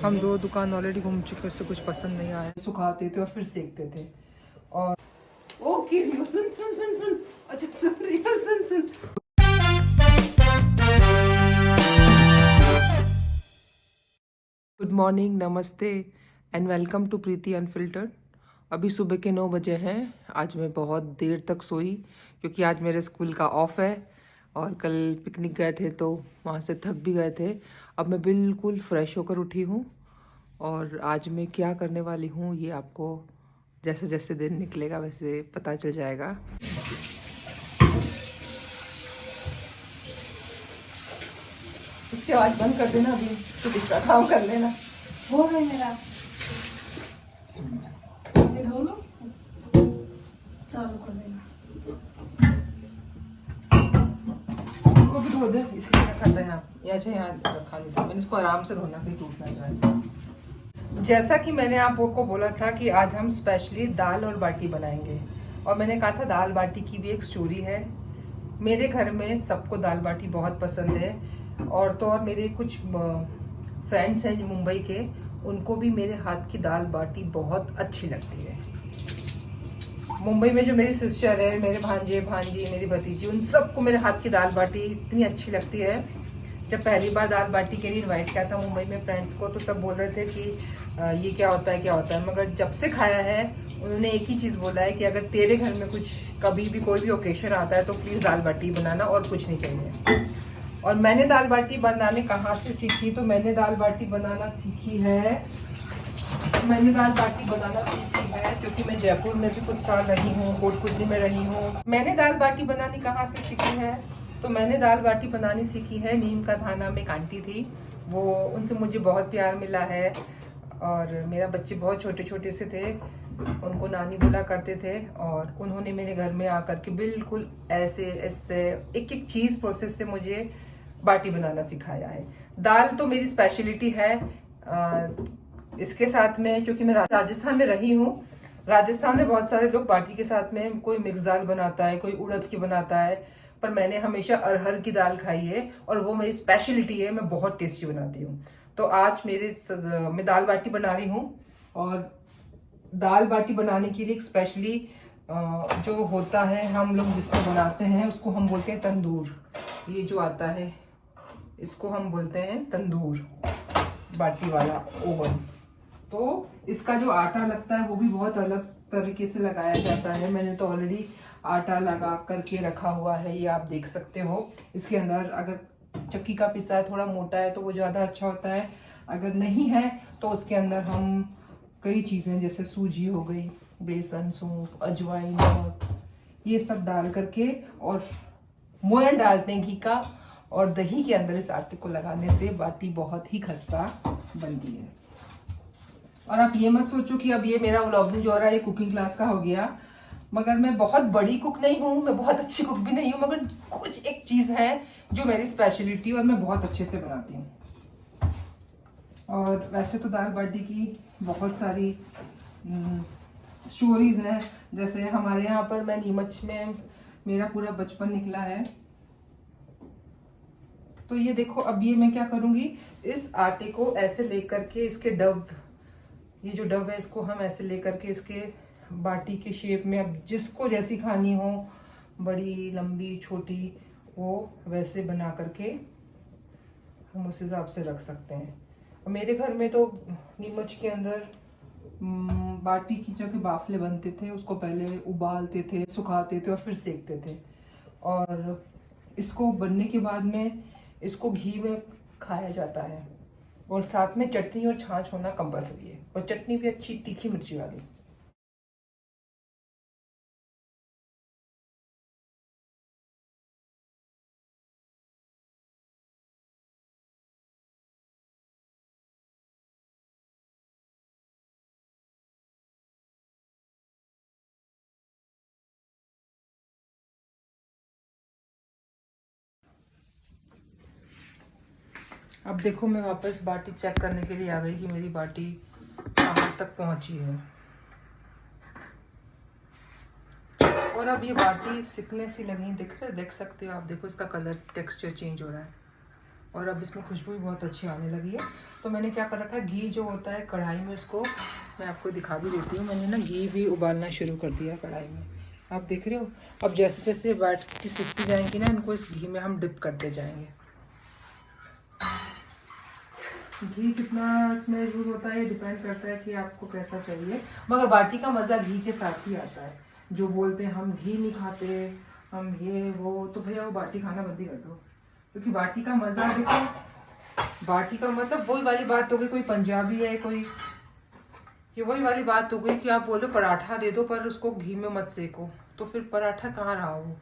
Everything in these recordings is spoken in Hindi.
हम दो दुकान ऑलरेडी घूम चुके, उससे कुछ पसंद नहीं आया। सुखाते थे और फिर सेकते थे। और ओके रियो सुन सुन सुन सुन, अच्छा सुन रियो सुन सुन। गुड मॉर्निंग, नमस्ते and welcome to Preeti unfiltered. अभी सुबह के 9 बजे हैं। आज मैं बहुत देर तक सोई क्योंकि आज मेरे स्कूल का ऑफ है और कल पिकनिक गए थे तो वहाँ से थक भी गए थे। अब मैं बिल्कुल फ्रेश होकर उठी हूँ और आज मैं क्या करने वाली हूँ ये आपको जैसे जैसे दिन निकलेगा वैसे पता चल जाएगा। इसके आवाज बंद कर देना, अभी तो दूसरा काम कर लेना। हो गया मेरा ये धो लो, चालू कर देना। इसको भी धो दे, इसलिए रखा था यहाँ रखा नहीं था मैंने। इसको आराम से धोना कहीं टूट ना जाए। जैसा कि मैंने आपको बोला था कि आज हम स्पेशली दाल और बाटी बनाएंगे, और मैंने कहा था दाल बाटी की भी एक स्टोरी है। मेरे घर में सबको दाल बाटी बहुत पसंद है, और तो और मेरे कुछ फ्रेंड्स हैं मुंबई के, उनको भी मेरे हाथ की दाल बाटी बहुत अच्छी लगती है। मुंबई में जो मेरी सिस्टर है, मेरे भांजे भांजी, मेरी भतीजी, उन सबको मेरे हाथ की दाल बाटी इतनी अच्छी लगती है। जब पहली बार दाल बाटी के लिए इनवाइट किया था मुंबई में फ्रेंड्स को, तो सब बोल रहे थे कि ये क्या होता है क्या होता है, मगर जब से खाया है उन्होंने एक ही चीज़ बोला है कि अगर तेरे घर में कुछ कभी भी कोई भी ओकेशन आता है तो प्लीज़ दाल बाटी बनाना और कुछ नहीं चाहिए। और मैंने दाल बाटी बनाने कहाँ से सीखी, तो मैंने दाल बाटी बनाना सीखी है क्योंकि मैं जयपुर में भी कुछ साल रही हूँ, कोटकुटनी में रही हूँ। मैंने दाल बाटी बनानी कहाँ से सीखी है, तो मैंने दाल बाटी बनानी सीखी है नीम का थाना में। एक आंटी थी, वो उनसे मुझे बहुत प्यार मिला है। और मेरा बच्चे बहुत छोटे छोटे से थे, उनको नानी बोला करते थे, और उन्होंने मेरे घर में आकर के बिल्कुल ऐसे ऐसे एक एक चीज़ प्रोसेस से मुझे बाटी बनाना सिखाया है। दाल तो मेरी स्पेशलिटी है। इसके साथ में क्योंकि मैं राजस्थान में रही हूँ, राजस्थान में बहुत सारे लोग बाटी के साथ में कोई मिक्स दाल बनाता है, कोई उड़द की बनाता है, पर मैंने हमेशा अरहर की दाल खाई है और वो मेरी स्पेशलिटी है। मैं बहुत टेस्टी बनाती हूँ। तो आज मैं दाल बाटी बना रही हूँ, और दाल बाटी बनाने के लिए स्पेशली जो होता है हम लोग जिसको बनाते हैं उसको हम बोलते हैं तंदूर। ये जो आता है इसको हम बोलते हैं तंदूर, बाटी वाला ओवन। तो इसका जो आटा लगता है वो भी बहुत अलग तरीके से लगाया जाता है। मैंने तो ऑलरेडी आटा लगा करके रखा हुआ है, ये आप देख सकते हो। इसके अंदर अगर चक्की का पिसा है, थोड़ा मोटा है तो वो ज़्यादा अच्छा होता है, अगर नहीं है तो उसके अंदर हम कई चीज़ें जैसे सूजी हो गई, बेसन, सौंफ, अजवाइन, नमक, ये सब डाल करके और मोयन डालते हैं घी का, और दही के अंदर इस आटे को लगाने से बाटी बहुत ही खस्ता बनती है। और आप ये मत सोचो कि अब ये मेरा व्लॉगिंग जो हो रहा है ये कुकिंग क्लास का हो गया, मगर मैं बहुत बड़ी कुक नहीं हूँ, मैं बहुत अच्छी कुक भी नहीं हूँ, मगर कुछ एक चीज़ है जो मेरी स्पेशलिटी और मैं बहुत अच्छे से बनाती हूँ। और वैसे तो दाल बाटी की बहुत सारी स्टोरीज हैं। जैसे हमारे यहाँ पर, मैं नीमच में मेरा पूरा बचपन निकला है। तो ये देखो, अब ये मैं क्या करूँगी, इस आटे को ऐसे लेकर के इसके डव, ये जो डव है इसको हम ऐसे लेकर के इसके बाटी के शेप में, अब जिसको जैसी खानी हो, बड़ी लंबी छोटी, वो वैसे बना करके हम उस हिसाब से रख सकते हैं। मेरे घर में तो नीमच के अंदर बाटी की जगह बाफले बनते थे, उसको पहले उबालते थे, सुखाते थे और फिर सेकते थे, और इसको बनने के बाद में इसको घी में खाया जाता है, और साथ में चटनी और छाछ होना कंपलसरी है, और चटनी भी अच्छी तीखी मिर्ची वाली। अब देखो, मैं वापस बाटी चेक करने के लिए आ गई कि मेरी बाटी कहाँ तक पहुंची है। और अब ये बाटी सिकने सी लगी, देख सकते हो आप, देखो इसका कलर टेक्सचर चेंज हो रहा है। और अब इसमें खुशबू भी बहुत अच्छी आने लगी है। तो मैंने क्या कर रखा है, घी जो होता है कढ़ाई में, उसको मैं आपको दिखा भी देती हूँ। मैंने ना घी भी उबालना शुरू कर दिया कढ़ाई में, आप देख रहे हो। अब जैसे जैसे बाटी सीखती जाएंगी ना, इनको इस घी में हम डिप करते जाएंगे। घी कितना इसमें यूज होता है डिपेंड करता है कि आपको कैसा चाहिए, मगर बाटी का मज़ा घी के साथ ही आता है। जो बोलते हैं हम घी नहीं खाते, हम ये वो, तो भैया वो बाटी खाना बंद ही कर दो, क्योंकि बाटी का मज़ा देखो। बाटी का मतलब वही वाली बात हो गई, कोई पंजाबी है कोई, ये वही वाली बात हो गई कि आप बोलो पराठा दे दो पर उसको घी में मत सेको, तो फिर पराठा कहाँ रहा वो।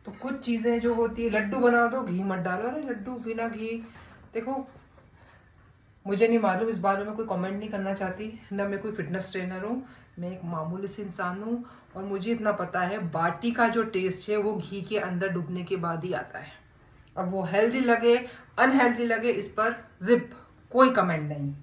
तो कुछ चीज़ें जो होती है, लड्डू बना दो घी मत डालो, अरे लड्डू बिना घी, देखो मुझे नहीं मालूम, इस बारे में कोई कमेंट नहीं करना चाहती, ना मैं कोई फिटनेस ट्रेनर हूँ, मैं एक मामूली सी इंसान हूँ। और मुझे इतना पता है बाटी का जो टेस्ट है वो घी के अंदर डूबने के बाद ही आता है। अब वो हेल्दी लगे अनहेल्दी लगे, इस पर जिप कोई कमेंट नहीं।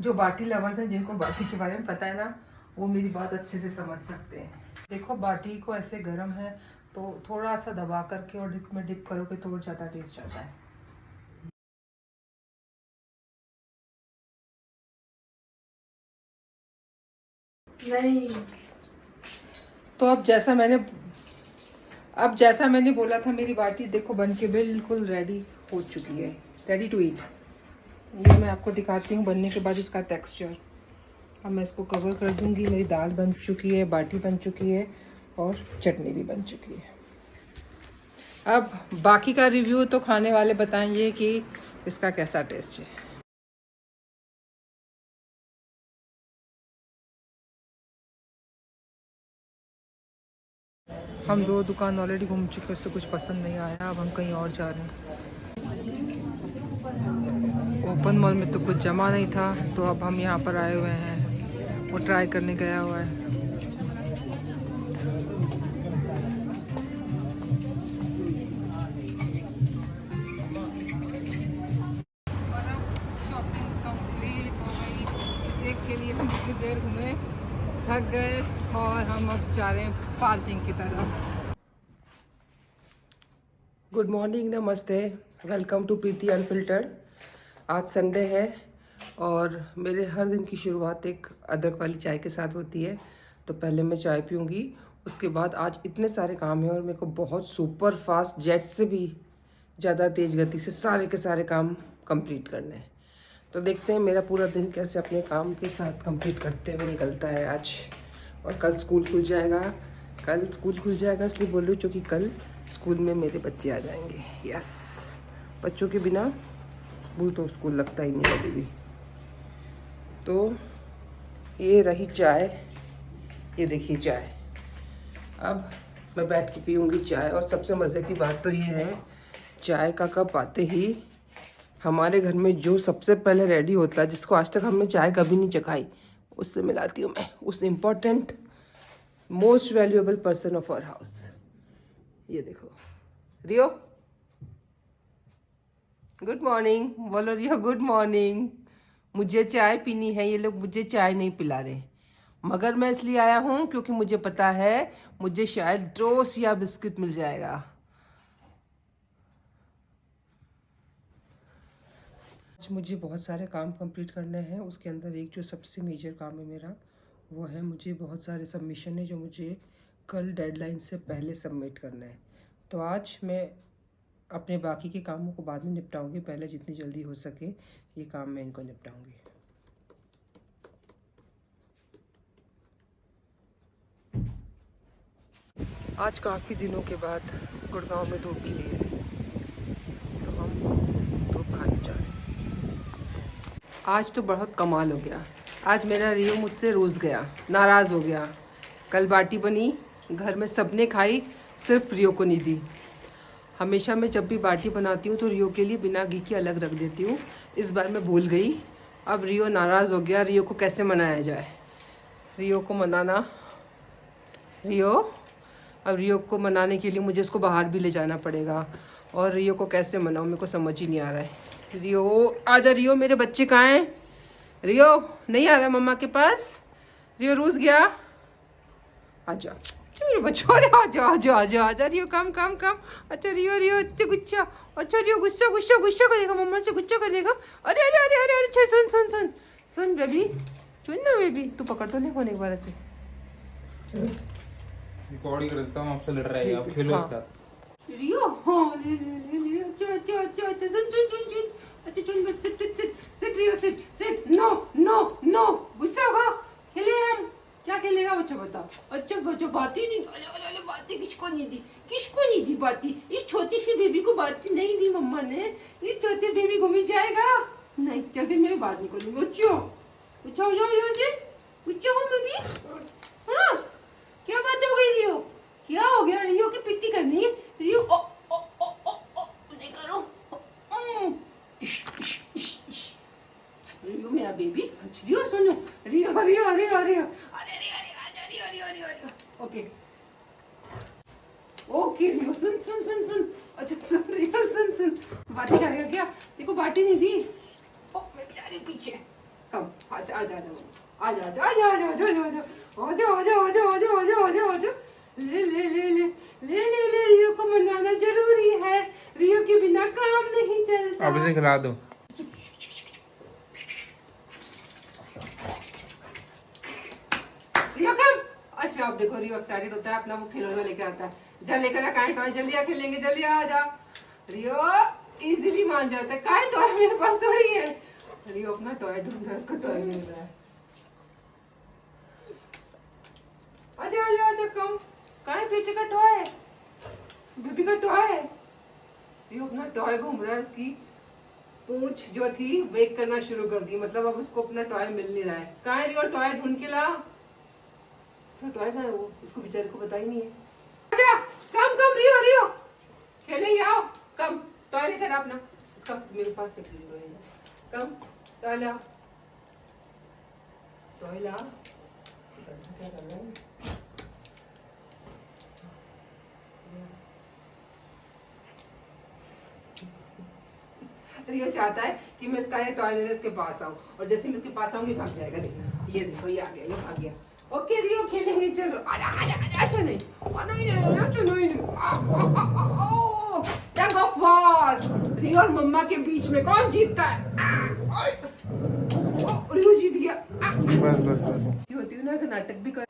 जो बाटी लवर्स हैं, जिनको बाटी के बारे में पता है ना, वो मेरी बात अच्छे से समझ सकते हैं। देखो बाटी को ऐसे गर्म है तो थोड़ा सा दबा करके और डिप में डिप करोगे तो वो ज़्यादा टेस्ट आता है। नहीं, तो अब जैसा मैंने बोला था, मेरी बाटी देखो बन के बिल्कुल रेडी हो चुकी है, रेडी टू ईट। ये मैं आपको दिखाती हूँ बनने के बाद इसका टेक्सचर। अब मैं इसको कवर कर दूंगी। मेरी दाल बन चुकी है, बाटी बन चुकी है और चटनी भी बन चुकी है। अब बाकी का रिव्यू तो खाने वाले बताएंगे कि इसका कैसा टेस्ट है। हम 2 दुकान ऑलरेडी घूम चुके, उससे कुछ पसंद नहीं आया। अब हम कहीं और जा रहे हैं। ओपन मॉल में तो कुछ जमा नहीं था, तो अब हम यहाँ पर आए हुए हैं, वो ट्राई करने गया हुआ है। और अब शॉपिंग कंप्लीट हो गई। इस एक के लिए हम कितनी देर घूमे, थक गए, और हम अब जा रहे हैं पार्किंग की तरफ। गुड मॉर्निंग, नमस्ते, वेलकम टू प्रीति अनफिल्टर्ड। आज संडे है और मेरे हर दिन की शुरुआत एक अदरक वाली चाय के साथ होती है। तो पहले मैं चाय पीऊँगी, उसके बाद आज इतने सारे काम हैं और मेरे को बहुत सुपर फास्ट, जेट से भी ज़्यादा तेज़ गति से सारे के सारे काम कंप्लीट करने हैं। तो देखते हैं मेरा पूरा दिन कैसे अपने काम के साथ कंप्लीट करते हुए निकलता है आज। और कल स्कूल खुल जाएगा, इसलिए बोल रही हूँ क्योंकि कल स्कूल में मेरे बच्चे आ जाएंगे। यस, बच्चों के बिना स्कूल लगता ही नहीं कभी भी। तो ये रही चाय, ये देखिए चाय। अब मैं बैठ के पीऊँगी चाय। और सबसे मज़े की बात तो ये है, चाय का कप आते ही हमारे घर में जो सबसे पहले रेडी होता है, जिसको आज तक हमने चाय कभी नहीं चखाई, उससे मिलाती हूँ मैं, उस important most valuable person of our house. ये देखो रियो, गुड मॉर्निंग बोलो रियो, गुड मॉर्निंग। मुझे चाय पीनी है, ये लोग मुझे चाय नहीं पिला रहे, मगर मैं इसलिए आया हूँ क्योंकि मुझे पता है मुझे शायद टोस्ट या बिस्किट मिल जाएगा। आज मुझे बहुत सारे काम कंप्लीट करने हैं। उसके अंदर एक जो सबसे मेजर काम है मेरा, वो है मुझे बहुत सारे सबमिशन है जो मुझे कल डेडलाइन से पहले सबमिट करना है। तो आज मैं अपने बाकी के कामों को बाद में निपटाऊंगी, पहले जितनी जल्दी हो सके ये काम मैं इनको निपटाऊंगी। आज काफ़ी दिनों के बाद गुड़गांव में धूप खिली है, तो हम धूप खाने जा रहे हैं। आज तो बहुत कमाल हो गया। आज मेरा रियो मुझसे रूस गया, नाराज़ हो गया। कल बाटी बनी, घर में सबने खाई, सिर्फ रियो को नहीं दी। हमेशा मैं जब भी बाटी बनाती हूँ तो रियो के लिए बिना घी के अलग रख देती हूँ। इस बार मैं भूल गई। अब रियो नाराज़ हो गया। रियो को कैसे मनाया जाए, रियो को मनाने के लिए मुझे उसको बाहर भी ले जाना पड़ेगा। और रियो को कैसे मनाऊँ, मेरे को समझ ही नहीं आ रहा है। रियो आजा, रियो मेरे बच्चे कहाँ हैं? रियो नहीं आ रहा मम्मा के पास, रियो रूस गया, आजा। मेरे बच्चों, अरे आ जा रियो, कम कम कम। अच्छा रियो रियो इतने गुस्सा, अच्छा रियो गुस्सा गुस्सा गुस्सा करेगा, मम्मा से गुस्सा करेगा। अरे अरे अरे अरे अरे अच्छा, सुन सुन सुन सुन बेबी, सुन ना बेबी, तू पकड़ तो ले फोन एक बार ऐसे। रिकॉर्डिंग कर देता हूँ, आपसे लड़ रहा है, आप खेलो हाँ। इसके साथ। रियो हाँ ले अच्छा अच्छा अच्छा अच्छा, सुन सुन सुन सुन, अच्छा सुन बस, sit sit sit sit Rio, sit sit, no no no, गुस्सा होगा, खेले हम, क्या खेलेगा बच्चा बता। अच्छा बच्चा बात ही नहीं, अरे अरे अरे बातें किसको नहीं दी, किसको नहीं दी बाती, इस छोटी सी बेबी को बात नहीं दी मम्मा ने, इस छोटे बेबी घूमी जाएगा नहीं, चल फिर मैं बात नहीं करूंगी। अच्छा अच्छा हो जाओ रियो से, अच्छा हूँ बेबी, हाँ क्या बात हो गई रियो, क्या हो गया रियो की पिट्टी करनी है, रियो ओ ओ ओ ओ ओ नहीं करो, रियो मेरा बेबी, रियो सुनो, रियो रियो रियो रियो, अरे रियो रियो आजा, रियो रियो रियो रियो, ओके ओके रियो, सुन सुन सुन सुन, अच्छा सुन रियो, सुन सुन, बातें करेगा क्या, देखो बाटी नहीं दी, ओ मैं भी जा रही हूँ पीछे, कम आजा आजा आजा आजा आजा आजा आजा आजा आजा आजा आजा आजा आजा आजा आजा, ले ले ले ले ले ले ले, रियो को मनाना जरूरी है, रियो के बिना काम नहीं चलता। आप इसे खिला दो। रियो कम, अच्छा आप देखो रियो एक्साइटेड होता है, अपना वो खिलौना लेकर आता है, जा लेकर आ काहे टॉय, जल्दी आ खेलेंगे, जल्दी आ जा। रियो इजीली मान जाता है, काहे टॉय मेरे पास थोड़ी है, रियो अपना टॉय ढूंढ रहा है, उसको टॉय मिल रहा है। आजा आजा आजा, कम काहे बेटे का टॉय, बेबी का टॉय, रियो अपना टॉय घूम रहा है, उसकी पूंछ जो थी वेक करना शुरू कर दी, मतलब अब उसको अपना टॉय मिल नहीं रहा है, काहे रियो टॉय ढूंढ के ला, उसका टॉय कहाँ है वो, उसको बेचारे को पता ही नहीं है। आजा कम कम रियो रियो खेलेंगे, आओ कम टॉय लेकर आ अपना, इसका मेरे पास रख ली, कम टॉय ला, टॉय ला, क्या कर रहा है, रियो चाहता है कि मैं इसका ये टॉय लेने इसके पास आऊं, और जैसे मैं इसके पास आऊंगी भाग जाएगा, देखना ये देखो ये आ गया, ये भाग गया। ओके रियो खेलेंगे, चलो आजा आजा आजा, अच्छा नहीं नहीं अच्छा नहीं, टग ऑफ वॉर, रियो और मम्मा के बीच में कौन जीतता है, रियो जीत गया। बस बस बस, होती हूँ ना कि नाटक भी कर,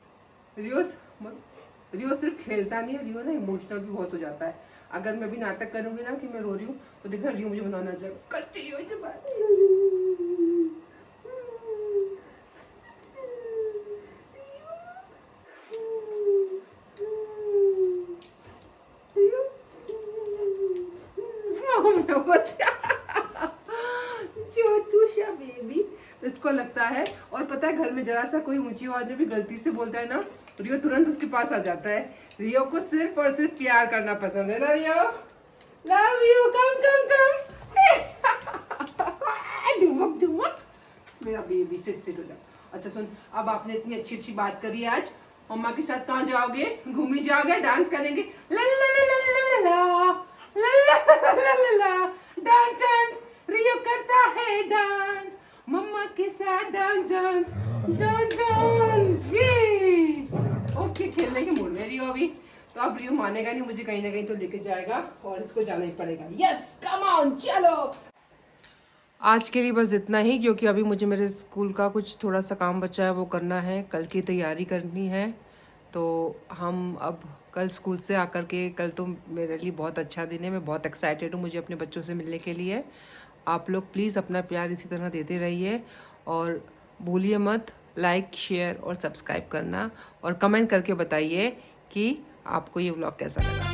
रियो सिर्फ खेलता नहीं है, रियो ना इमोशनल भी बहुत हो जाता है, अगर मैं भी नाटक करूंगी ना कि मैं रो रही हूँ तो देखना रियो मुझे बनाना चाहिए, करती हो ये बात। बेबी इसको लगता है, और पता है घर में जरा सा कोई ऊंची आवाज में भी गलती से बोलता है ना, रियो तुरंत उसके पास आ जाता है, रियो को सिर्फ और सिर्फ प्यार करना पसंद है ना, रियो लव यू, कम कम कम, धुमक धुमक, मेरा बेबी सिट सिट हो जा। अच्छा सुन, अब आपने इतनी अच्छी अच्छी बात करी आज, मम्मा के साथ कहाँ जाओगे, घूमी जाओगे, डांस करेंगे, ला ला ला ला ला ला ला ला ला ला, डांस डांस, रियो करता है डांस, मम्मा के साथ डांस डांस डांस डांस, ये ओके खेलने के मूड में रियो अभी, तो अब रियो मानेगा नहीं, मुझे कहीं ना कहीं तो लेके जाएगा और इसको जाना ही पड़ेगा, यस कम ऑन चलो। आज के लिए बस इतना ही, क्योंकि अभी मुझे मेरे स्कूल का कुछ थोड़ा सा काम बचा है वो करना है, कल की तैयारी करनी है, तो हम अब कल स्कूल से आकर के, कल तो मेरे लिए बहुत अच्छा दिन है, मैं बहुत एक्साइटेड हूँ मुझे अपने बच्चों से मिलने के लिए। आप लोग प्लीज़ अपना प्यार इसी तरह देते रहिए, और भूलिए मत लाइक शेयर और सब्सक्राइब करना, और कमेंट करके बताइए कि आपको ये व्लॉग कैसा लगा।